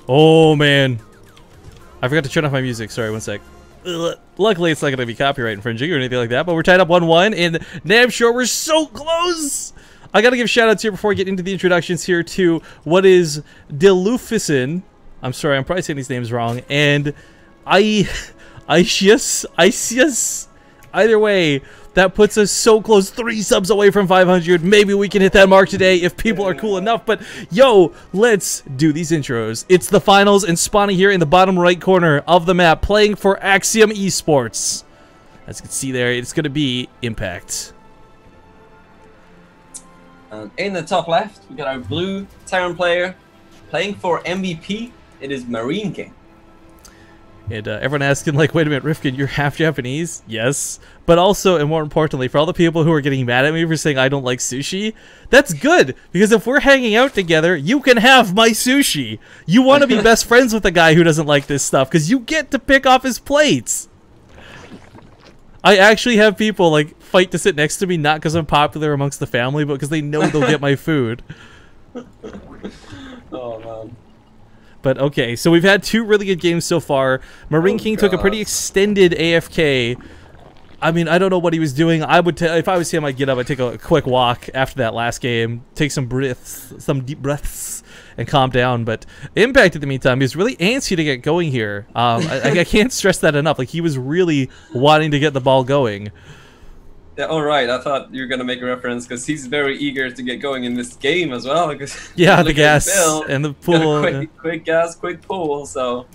Oh, man. I forgot to turn off my music. Sorry, one sec. Ugh. Luckily, it's not going to be copyright infringing or anything like that, but we're tied up 1-1, and damn sure we're so close! I got to give shout-outs here before we get into the introductions here to what is Delufison. I'm sorry, I'm probably saying these names wrong, and Isius. Either way, that puts us so close, 3 subs away from 500. Maybe we can hit that mark today if people are cool enough. But yo, let's do these intros. It's the finals, and spawning here in the bottom right corner of the map, playing for Axiom Esports. As you can see there, it's going to be Impact. In the top left, we got our blue Terran player playing for MVP. It is MarineKing. And everyone asking, like, wait a minute, Rifkin, you're half Japanese? Yes. But also, and more importantly, for all the people who are getting mad at me for saying I don't like sushi, that's good. Because if we're hanging out together, you can have my sushi. You want to be best friends with a guy who doesn't like this stuff, because you get to pick off his plates. I actually have people, like, fight to sit next to me, not because I'm popular amongst the family, but because they know they'll get my food. Oh, man. But okay, so we've had 2 really good games so far. MarineKing took a pretty extended AFK. I mean, I don't know what he was doing. I would, if I was him, I'd get up, I'd take a quick walk after that last game, take some breaths, some deep breaths, and calm down. But Impact, in the meantime, he was really antsy to get going here. I can't stress that enough. Like, he was really wanting to get the ball going. Yeah, all right. I thought you were gonna make a reference because he's very eager to get going in this game as well. Yeah, the gas and the pool. Quick gas, quick pool. So,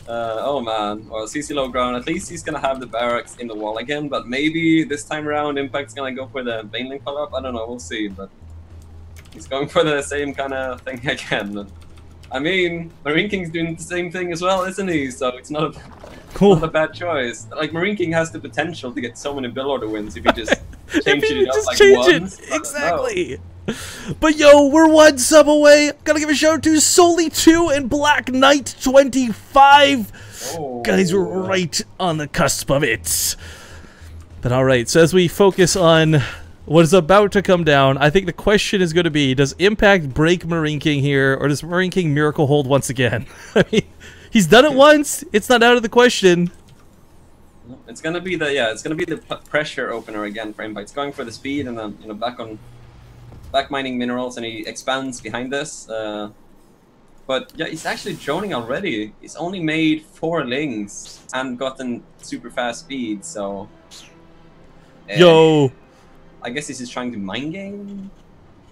oh man. Well, CC low ground. At least he's gonna have the barracks in the wall again. But maybe this time around, Impact's gonna go for the main link follow up. I don't know. We'll see. But he's going for the same kind of thing again. But, I mean, MarineKing's doing the same thing as well, isn't he? So it's not not a bad choice. Like, MarineKing has the potential to get so many bill order wins if he just changes it up like once. Exactly. No. But yo, we're 1 sub away. Gotta give a shout out to Soli2 and Black Knight 25. Oh. Guys, we're right on the cusp of it. But alright, so as we focus on what is about to come down, I think the question is going to be, does Impact break MarineKing here, or does MarineKing miracle hold once again? I mean, he's done it once. It's not out of the question. It's gonna be the it's gonna be the pressure opener again for Impact. It's going for the speed and then back mining minerals, and he expands behind this. But yeah, he's actually droning already. He's only made 4 links and gotten super fast speed. So yo. I guess this is trying to mind game.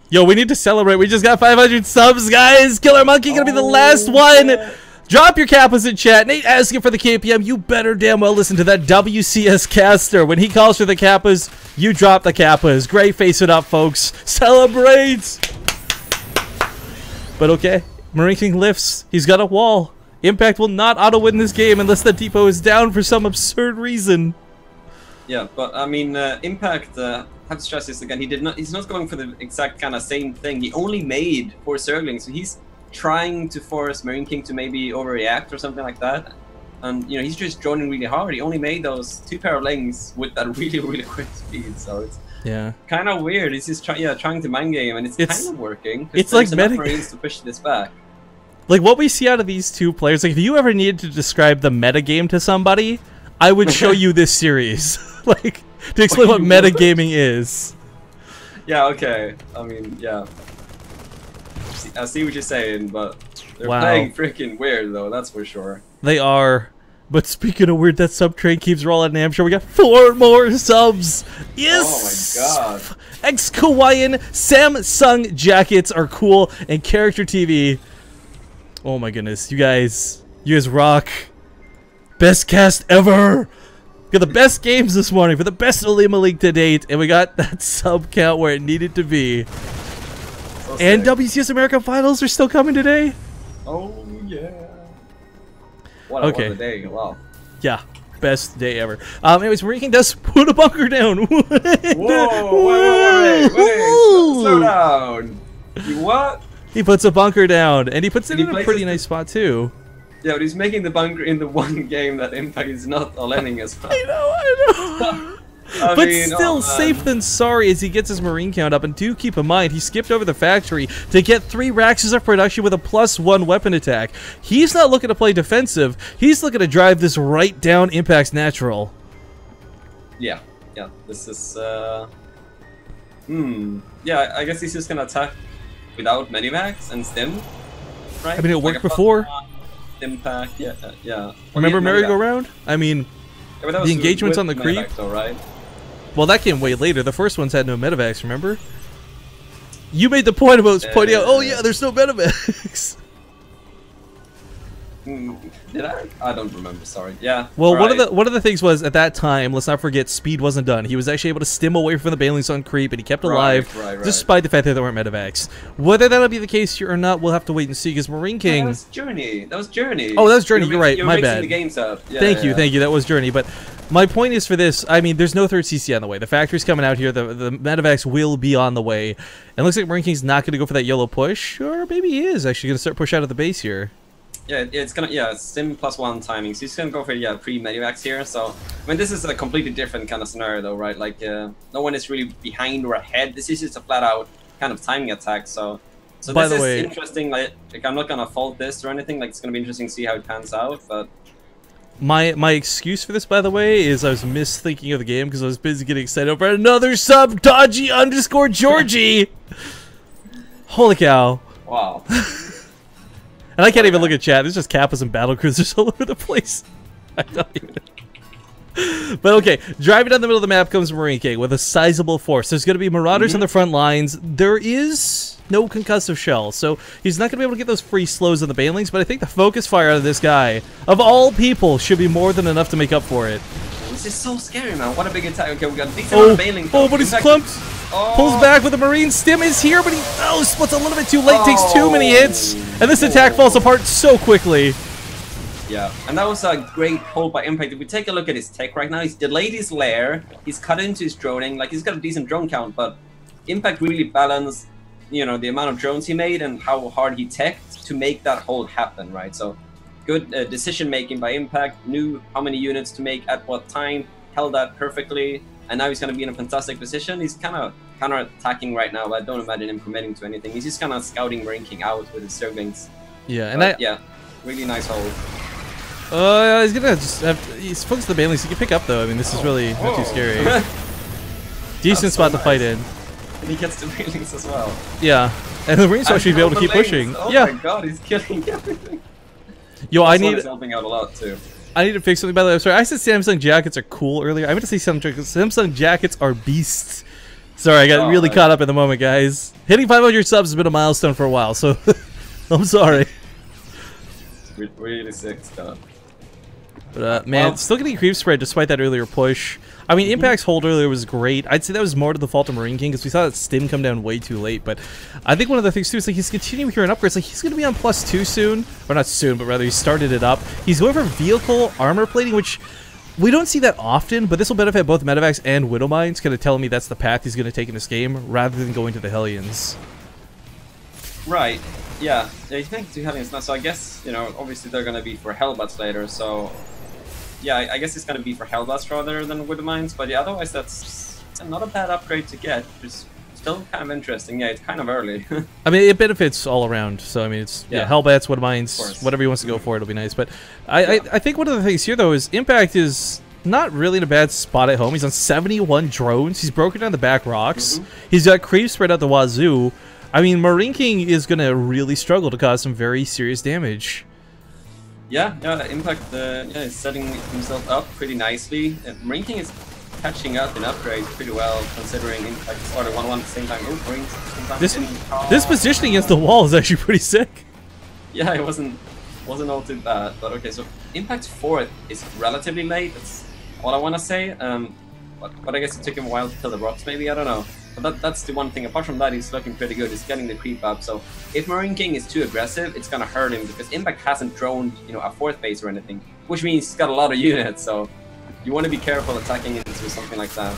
Yo, we need to celebrate. We just got 500 subs, guys. Killer Monkey gonna be the last one. Yeah. Drop your kappas in chat. Nate asking for the KPM. You better damn well listen to that WCS caster. When he calls for the kappas, you drop the kappas. Great, face it up, folks. Celebrate. But okay, MarineKing lifts. He's got a wall. Impact will not auto-win this game unless the depot is down for some absurd reason. Yeah, but I mean, Impact. Have to stress this again. He's not going for the exact kind of same thing. He only made 4 circlings, so he's trying to force MarineKing to maybe overreact or something like that. And you know, he's just droning really hard. He only made those 2 pair of links with that really quick speed. So it's kind of weird. He's just trying to mind game, and it's kind of working. It's like Marines to push this back. Like what we see out of these 2 players. Like if you ever needed to describe the metagame to somebody, I would show you this series. Like, to explain what metagaming is. Yeah, okay. I mean, yeah. I see what you're saying, but they're playing freaking weird, though, that's for sure. They are. But speaking of weird, that sub train keeps rolling. I'm sure we got 4 more subs. Yes! Oh my god. Ex-Kawaiian Samsung jackets are cool, and Character TV. Oh my goodness. You guys rock. Best cast ever. We got the best games this morning for the best OlimoLeague to date, and we got that sub count where it needed to be. So and WCS America Finals are still coming today. Oh yeah. What a day! Wow. Yeah, best day ever. Anyways, MarineKing does put a bunker down. Whoa! Wait! Slow down. You what? He puts a bunker down, and he puts it in a pretty nice spot too. Yeah, but he's making the bunker in the one game that Impact is not all-ending as well. I know. But still, safe than sorry as he gets his marine count up. And do keep in mind, he skipped over the factory to get 3 racks of production with a +1 weapon attack. He's not looking to play defensive. He's looking to drive this right down Impact's natural. Yeah, this is... Yeah, I guess he's just gonna attack without medivacs and stim, right? I mean, it worked before. Impact, yeah. Remember merry-go-round? I mean, yeah, the engagements on the creep. Though, right? Well, that came way later. The first ones had no medivacs, remember? You made the point about pointing out, oh yeah, there's no medivacs. Did I? I don't remember. Sorry. Yeah. Well, one of the things was at that time, let's not forget, speed wasn't done. He was actually able to stim away from the Banelings on creep, and he kept alive, despite the fact that there weren't medivacs. Whether that'll be the case here or not, we'll have to wait and see. Because MarineKing. That was Journey. That was Journey. Oh, that was Journey. You're right. My bad. The games up. Yeah, thank you. That was Journey. But my point is for this. I mean, there's no third CC on the way. The factory's coming out here. The medivacs will be on the way. And it looks like MarineKing's not going to go for that yellow push, or maybe he is actually going to start push out of the base here. Yeah, it's gonna stim +1 timing. So he's gonna go for pre-medivacs here. So I mean, this is a completely different kind of scenario, though, right? Like no one is really behind or ahead. This is just a flat-out kind of timing attack. So by this the way, is interesting. Like I'm not gonna fault this or anything. Like it's gonna be interesting to see how it pans out. But my excuse for this, by the way, is I was misthinking of the game because I was busy getting excited over another sub Dodgy_Georgie. Holy cow! Wow. And I can't even look at chat. There's just Kappas and battle cruisers all over the place. I don't even. But okay, driving down the middle of the map comes MarineKing with a sizable force. There's going to be Marauders on the front lines. There is no concussive shell, so he's not going to be able to get those free slows on the Banelings, but I think the focus fire out of this guy, of all people, should be more than enough to make up for it. This is so scary, man. What a big attack. Okay, we got a decent amount of Banelings. Oh, but he's clumped. Pulls back with the Marine. Stim is here, but he splits a little bit too late. Takes too many hits, and this attack falls apart so quickly. Yeah, and that was a great hold by Impact. If we take a look at his tech right now, he's delayed his lair. He's cut into his droning. Like, he's got a decent drone count, but Impact really balanced, the amount of drones he made and how hard he teched to make that hold happen, right? So good decision making by Impact. Knew how many units to make at what time. Held that perfectly. And now he's going to be in a fantastic position. He's kind of counter-attacking right now, but I don't imagine him committing to anything. He's just kind of scouting MarineKing out with his servings. Yeah, and yeah, really nice hold. He's going to just have to, he's focused the Banelings. He can pick up, though. I mean, this is really not too scary. Decent spot to fight in. And he gets the Banelings as well. Yeah, and the Marines will actually be able to keep pushing. Oh my god, he's killing everything. Yo, I need... He's helping out a lot, too. I need to fix something, by the way. I'm sorry, I said Samsung jackets are cool earlier. I meant to say Samsung jackets are beasts. Sorry, I got really caught up in the moment, guys. Hitting 500 subs has been a milestone for a while, so I'm sorry. Really sick stuff. But, man, still getting creep spread despite that earlier push. I mean, Impact's hold earlier was great. I'd say that was more to the fault of MarineKing because we saw that stim come down way too late. But I think one of the things, too, is like he's continuing here in upgrades. Like, he's going to be on +2 soon. Or not soon, but rather he started it up. He's going for vehicle armor plating, which we don't see that often, but this will benefit both Medivacs and Widow Mines, kind of telling me that's the path he's going to take in this game rather than going to the Hellions. Right. Yeah. He's making 2 Hellions now, so I guess, obviously they're going to be for Hellbats later, so... Yeah, I guess it's going to be for Hellbats rather than Widow Mines, but yeah, otherwise that's not a bad upgrade to get. It's still kind of interesting. Yeah, it's kind of early. I mean, it benefits all around, so I mean, it's Hellbats, Widow Mines, whatever he wants to go for, it'll be nice. But I think one of the things here, though, is Impact is not really in a bad spot at home. He's on 71 drones. He's broken down the back rocks. He's got creep spread out the wazoo. I mean, MarineKing is going to really struggle to cause some very serious damage. Yeah, Impact is setting himself up pretty nicely. MarineKing is catching up in upgrades pretty well, considering Impact started 1-1 at the same time. Oh, Marines this positioning against the wall is actually pretty sick. Yeah, it wasn't all too bad, but okay, so Impact's 4th is relatively late, that's all I want to say. But I guess it took him a while to kill the rocks, maybe, I don't know. But that's the one thing. Apart from that, he's looking pretty good. He's getting the creep up. So if MarineKing is too aggressive, it's gonna hurt him because Impact hasn't droned, a 4th base or anything, which means he's got a lot of units. So you want to be careful attacking into something like that.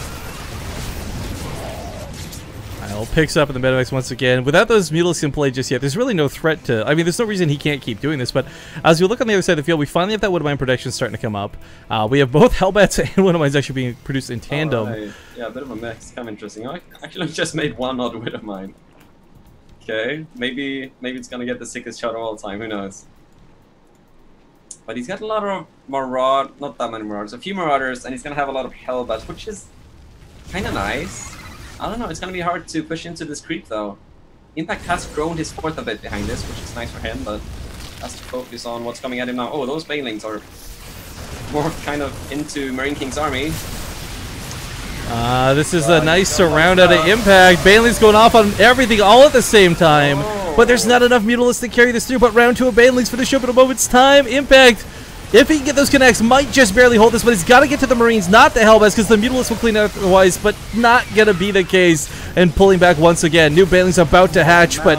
Kyle picks up in the medivacs once again. Without those Mutalisks in play just yet, there's really no threat to... I mean, there's no reason he can't keep doing this, but as we look on the other side of the field, we finally have that Woodbine production starting to come up. We have both Hellbats and Widowmines actually being produced in tandem. Right. Yeah, a bit of a mix. Kind of interesting. I actually just made one odd Widowmine. Okay, maybe it's gonna get the sickest shot of all time, who knows. But he's got a lot of not that many Marauders, a few Marauders, and he's gonna have a lot of Hellbats, which is kind of nice. I don't know, it's gonna be hard to push into this creep though. Impact has grown his fourth a bit behind this, which is nice for him, but has to focus on what's coming at him now. Oh, those Banelings are more kind of into MarineKing's army. This is a nice surround out of Impact. Baneling's going off on everything all at the same time. But there's not enough Mutalisks to carry this through. But round 2 of Baneling's finish up in a moment's time. Impact, if he can get those connects, might just barely hold this. But he's got to get to the Marines, not the Hellbats, because the Mutalisks will clean out otherwise. But not going to be the case. And pulling back once again. New Baneling's about to hatch, but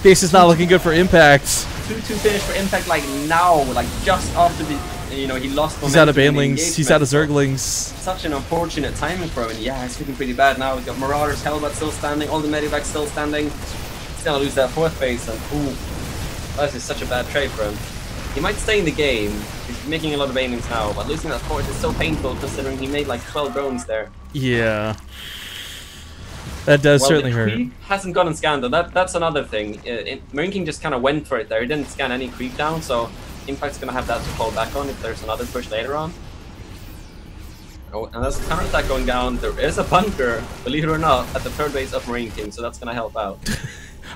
this is not looking good for Impact. 2-2 finish for Impact like now, like just after the... You know, he lost momentum. He's out of Banelings, he's out of Zerglings. Such an unfortunate timing for him, and yeah, it's looking pretty bad now. We've got Marauders, Hellbat still standing, all the Medivacs still standing. He's gonna lose that fourth base, and ooh, that is such a bad trade for him. He might stay in the game, he's making a lot of Banelings now, but losing that fourth is so painful considering he made like 12 drones there. Yeah. That does certainly hurt. Creep hasn't gotten scanned though, that's another thing. MarineKing just kind of went for it there, he didn't scan any creep down, so Impact's gonna have that to fall back on if there's another push later on. Oh, and there's a counterattack going down. There is a bunker, believe it or not, at the third base of MarineKing, so that's gonna help out.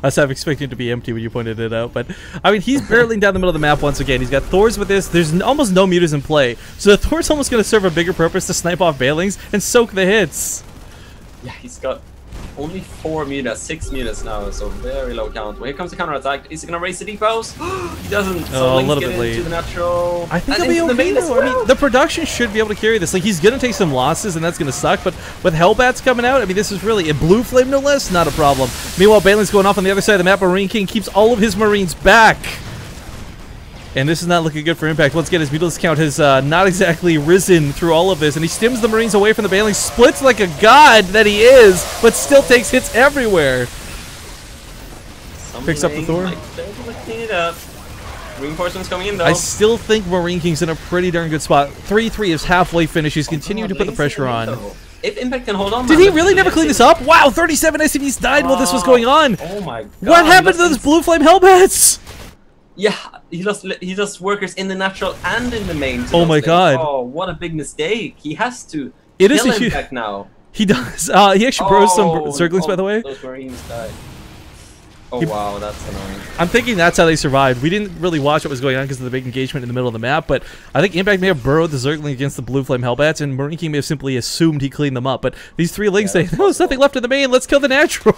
I was expecting it to be empty when you pointed it out, but I mean, he's barreling down the middle of the map once again. He's got Thors with this. There's almost no mutas in play, so the Thor's almost gonna serve a bigger purpose to snipe off Banelings and soak the hits. Yeah, he's got only 4 mutas, 6 mutas now, so very low count. Well, here comes the counterattack. Is he gonna raise the depots? He doesn't. So a little bit late. Into the natural. I think he'll be okay though. I mean, the production should be able to carry this. Like, he's gonna take some losses, and that's gonna suck. But with Hellbats coming out, I mean, this is really a blue flame no less, not a problem. Meanwhile, Baneling's going off on the other side of the map. MarineKing keeps all of his Marines back. And this is not looking good for Impact. Once again, his Mutalisks count has not exactly risen through all of this, and he stims the Marines away from the Banelings, splits like a god that he is, but still takes hits everywhere. Picks up the Thor. Clean it up. Reinforcements coming in though. I still think MarineKing's in a pretty darn good spot. 3-3 is halfway finish. He's continuing to put the pressure on. If Impact can hold on. Did he really never clean this up? Wow, 37 SCVs died while this was going on. Oh my god. What happened to those blue flame Hellbats? Yeah, he lost workers in the natural and in the main. Oh my god. Oh, what a big mistake. He has to kill Impact now. He does. He actually bros some Zerglings, by the way. Those Marines died. Oh wow, that's annoying. I'm thinking that's how they survived. We didn't really watch what was going on because of the big engagement in the middle of the map, but I think Impact may have burrowed the Zergling against the blue flame Hellbats, and MarineKing may have simply assumed he cleaned them up. But these 3 links say, no, there's nothing left in the main, let's kill the natural.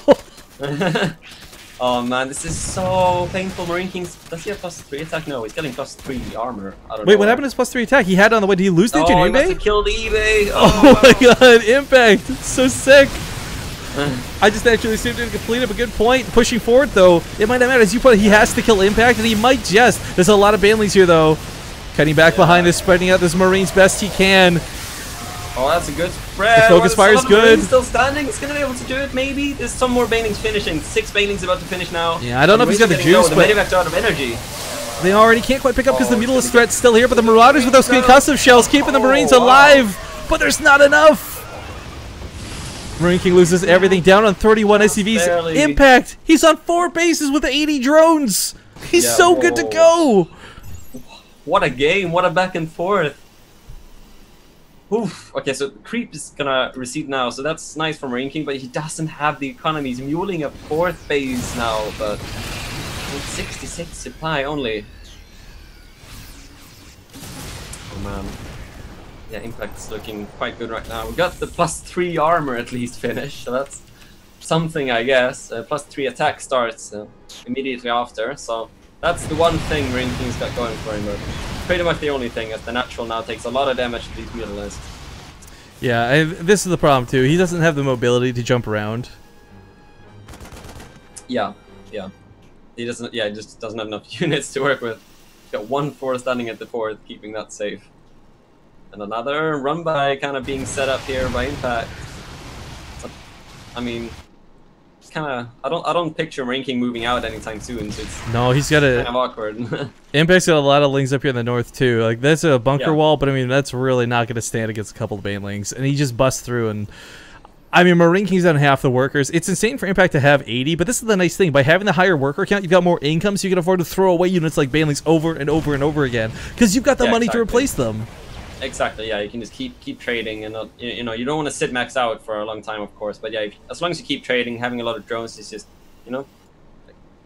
Oh man, this is so painful. MarineKing, does he have +3 attack? No, he's getting +3 armor. I don't know. Wait, what happened to his +3 attack? He had it on the way. Did he lose the engineering bay? Oh, he must have killed eBay. Oh my god, Impact! It's so sick! I just actually assumed it complete up a good point. Pushing forward though, it might not matter. As you put it, he has to kill Impact, and he might just. There's a lot of Banelings here though. Cutting back behind this, spreading out this Marines best he can. Oh, that's a good spread. The focus fire is good. Still standing. He's gonna be able to do it. Maybe there's some more Banelings finishing. 6 Banelings about to finish now. Yeah, I don't know if he's got the juice, but the Medivac's out of energy. They already can't quite pick up because the Mutalist threat's still here. But the Marauders with those concussive shells keeping the Marines alive. But there's not enough. MarineKing loses everything, down on 31 SCVs. Barely. Impact. He's on 4 bases with 80 drones. He's so good to go. What a game! What a back and forth. Oof. Okay, so creep is gonna recede now, so that's nice for MarineKing, but he doesn't have the economy. He's muling a 4th base now, but with 66 supply only. Oh man. Yeah, Impact's looking quite good right now. We got the +3 armor at least finished, so that's something, I guess. +3 attack starts immediately after, so that's the one thing MarineKing's got going for him. But pretty much the only thing, as the natural now takes a lot of damage to these Mutalisks. Yeah, this is the problem too. He doesn't have the mobility to jump around. Yeah. He doesn't. Yeah, he just doesn't have enough units to work with. He's got 1 Thor standing at the 4th, keeping that safe. And another run by kind of being set up here by Impact. So, I mean, kind of I don't picture MarineKing moving out anytime soon. So it's No, he's got kind of awkward. Impact's got a lot of lings up here in the north too. Like that's a bunker Yeah. wall, but I mean that's really not going to stand against a couple of banelings, and he just busts through. And I mean MarineKing's on half the workers. It's insane for Impact to have 80, but this is the nice thing. By having the higher worker count, you've got more income, so you can afford to throw away units like banelings over and over and over again because you've got the money to replace them. Exactly, yeah, you can just keep trading, and not, you know, you don't want to sit max out for a long time, of course, but yeah, as long as you keep trading, having a lot of drones is just, you know,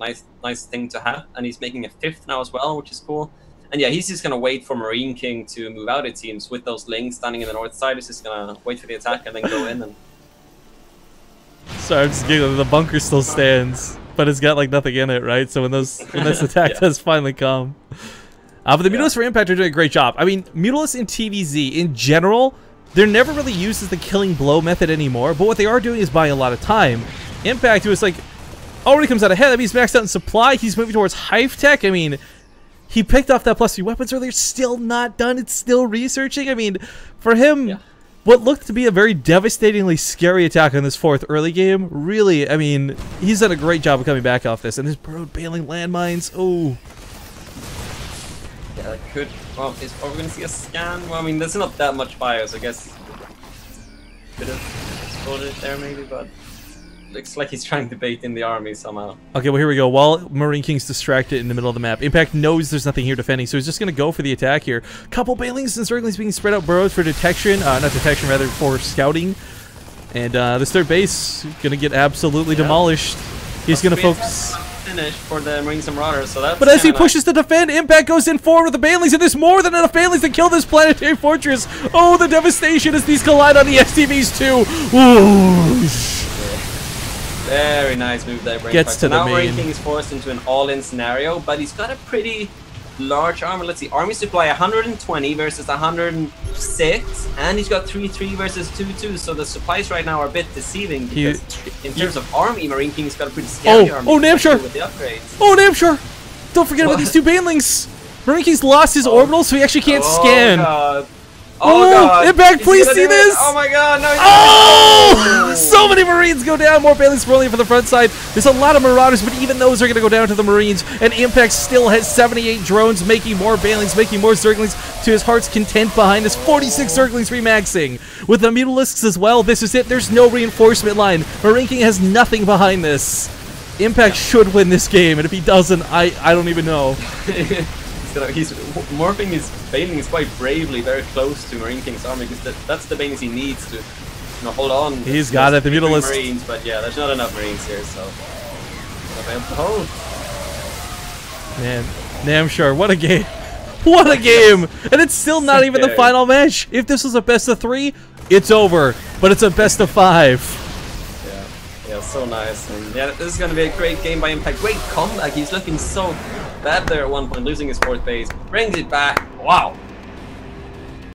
nice thing to have. And he's making a 5th now as well, which is cool. And yeah, he's just gonna wait for MarineKing to move out, it seems, with those lings standing in the north side. He's just gonna wait for the attack and then go in. And Sorry, I'm just giggling. The bunker still stands, but it's got like nothing in it, right? So when this attack does finally come. But the Mutalisks for Impact are doing a great job. I mean, Mutalisks in TVZ, in general, they're never really used as the killing blow method anymore, but what they are doing is buying a lot of time. Impact, who is like, already comes out ahead. I mean, he's maxed out in supply. He's moving towards Hive Tech. I mean, he picked off that +3 weapons earlier. Still not done. It's still researching. I mean, for him, what looked to be a very devastatingly scary attack on this 4th early game, really, I mean, he's done a great job of coming back off this. And his burrowed bailing landmines, oh. yeah, that could. Well, are we gonna see a scan? Well, I mean, there's not that much fire, so I guess could have exploded it there maybe, but looks like he's trying to bait in the army somehow. Okay, well here we go. While MarineKing's distracted in the middle of the map, Impact knows there's nothing here defending, so he's just going to go for the attack here. Couple bailings and Zerglings being spread out burrows for detection, not detection, rather for scouting. And this 3rd base going to get absolutely demolished. He's going to focus. Finish for the Marines and Marauders, so that's. But as he pushes to defend, Impact goes in forward with the banelings, and there's more than enough banelings to kill this planetary fortress. Oh, the devastation as these collide on the STVs too. Ooh. Very nice move there, Gets to the now main. MarineKing is forced into an all-in scenario, but he's got a pretty large army. Let's see, army supply 120 versus 106, and he's got 3-3 versus 2-2. So the supplies right now are a bit deceiving because in terms of army, MarineKing's got a pretty scary army. Oh, damn sure. With the upgrades. Oh, damn sure. Don't forget about these 2 banelings. MarineKing's lost his orbital, so he actually can't scan. God. Oh god! Impact, please see this! Oh my god, no! Oh! So many Marines go down, more banelings rolling for the front side. There's a lot of Marauders, but even those are going to go down to the Marines. And Impact still has 78 drones, making more banelings, making more Zerglings to his heart's content behind this 46 Zerglings remaxing. With the Mutalisks as well, this is it. There's no reinforcement line. MarineKing has nothing behind this. Impact should win this game, and if he doesn't, I don't even know. He's morphing his banelings quite bravely, very close to MarineKing's army, because that's the banelings he needs to, you know, hold on. He's got it, the Mutalisks. Marines, but yeah, there's not enough Marines here, so not able to hold. Man, damn sure, what a game! What a game! And it's still not even the final match. If this was a best of 3, it's over. But it's a best of 5. Yeah, so nice. And yeah, this is gonna be a great game by Impact. Great comeback. He's looking so bad there at one point, losing his 4th base, brings it back. Wow.